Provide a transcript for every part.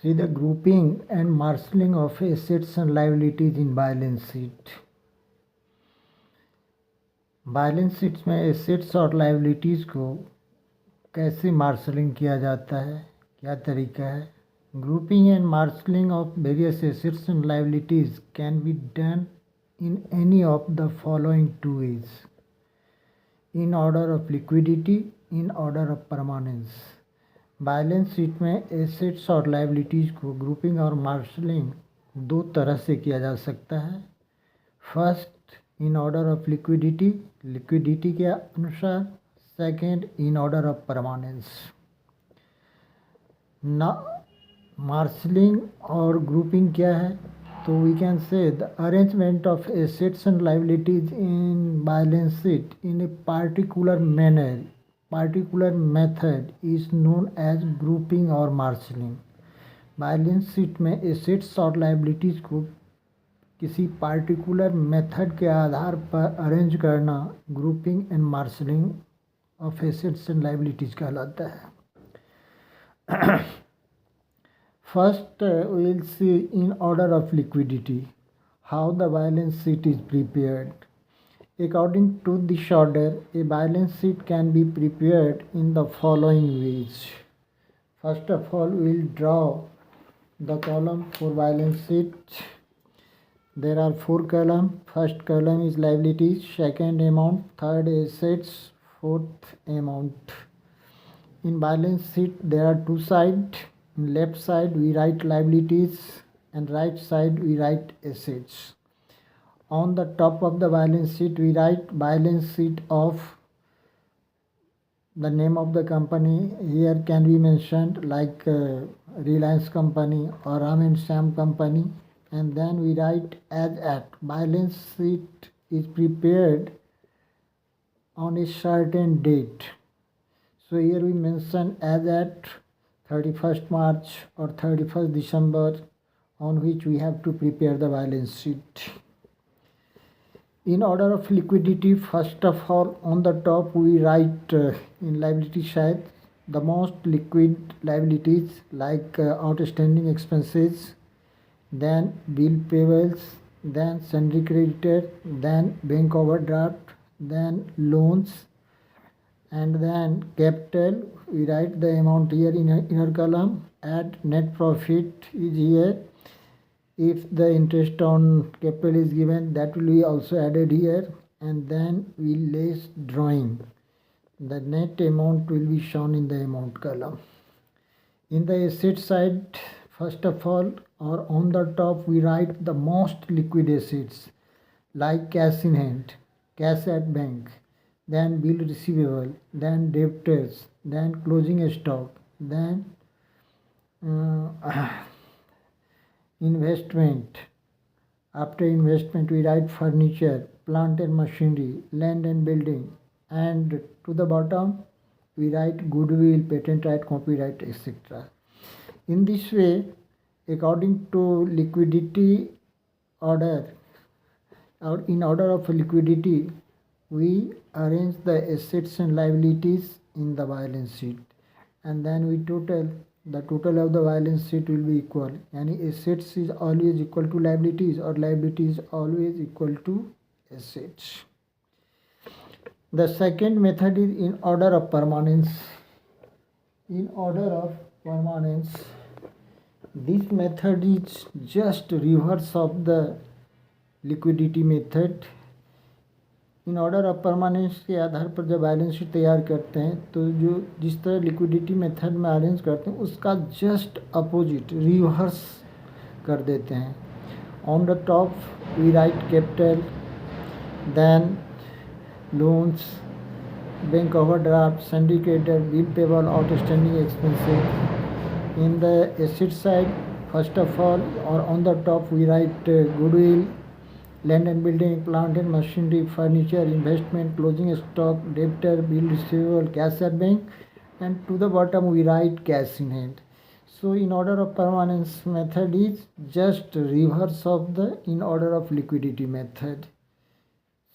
See the grouping and marshalling of assets and liabilities in balance sheet. Balance sheet में assets और liabilities को कैसे marshalling किया जाता है, क्या तरीका है? Grouping and marshalling of various assets and liabilities can be done in any of the following two ways: in order of liquidity, in order of permanence. Balance sheet में एसेट्स और लाइबिलिटीज़ को grouping और marshalling दो तरह से किया जा सकता है. First, in order of liquidity, liquidity के अनुसार. Second, in order of permanence. ना मार्शलिंग और ग्रुपिंग क्या है? So we can say the arrangement of assets and liabilities in balance sheet in a particular manner, particular method is known as grouping or marshalling. Balance sheet में assets और liabilities को किसी particular method के आधार पर arrange करना grouping and marshalling of assets and liabilities कहलाता है. First, we will see in order of liquidity how the balance sheet is prepared. According to this order, a balance sheet can be prepared in the following ways. First of all, we will draw the column for balance sheet. There are 4 columns. First column is liabilities, second amount, third assets, fourth amount. In balance sheet, there are 2 sides. In left side we write liabilities and right side we write assets. On the top of the balance sheet we write balance sheet of the name of the company. Here can be mentioned like Reliance company or Ram and Sham company, and then we write as at. Balance sheet is prepared on a certain date. So here we mention as at 31st March or 31st December, on which we have to prepare the balance sheet. In order of liquidity, first of all, on the top we write in liability side the most liquid liabilities like outstanding expenses, then bill payables, then sundry creditor, then bank overdraft, then loans, and then capital we write the amount here in inner column. Add net profit is here. If the interest on capital is given, that will be also added here, and then we less drawing. The net amount will be shown in the amount column. In the asset side, first of all, or on the top we write the most liquid assets like cash in hand, cash at bank, then bill receivable, then debtors, then closing stock, then investment. After investment we write furniture, plant and machinery, land and building, and to the bottom we write goodwill, patent right, copyright, etc. In this way, according to liquidity order or in order of liquidity, we arrange the assets and liabilities in the balance sheet, and then we total. The total of the balance sheet will be equal. Yani assets is always equal to liabilities, or liabilities always equal to assets. The second method is in order of permanence. In order of permanence, this method is just reverse of the liquidity method. In order of permanence के आधार पर जब balance sheet तैयार करते हैं तो जो जिस तरह लिक्विडिटी मेथड में अरेंज करते हैं उसका जस्ट अपोजिट रिवर्स कर देते हैं. On the top we write capital, then loans, bank overdraft, syndicated, bill payable, outstanding expenses. In the asset side, first of all और on the top we write goodwill, land and building, plant and machinery, furniture, investment, closing stock, debtor, bill receivable, cash at bank, and to the bottom we write cash in hand. So in order of permanence method is just reverse of the in order of liquidity method.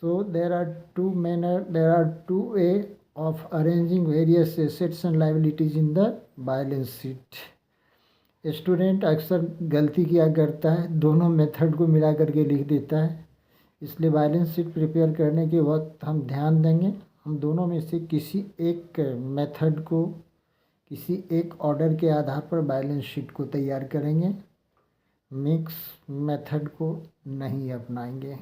So there are two way of arranging various assets and liabilities in the balance sheet. Student अक्सर गलती किया करता है, दोनों method को मिला करके लिख देता है। इसलिए बैलेंस शीट प्रिपेयर करने के वक्त हम ध्यान देंगे, हम दोनों में से किसी एक मेथड को, किसी एक ऑर्डर के आधार पर बैलेंस शीट को तैयार करेंगे, मिक्स मेथड को नहीं अपनाएंगे।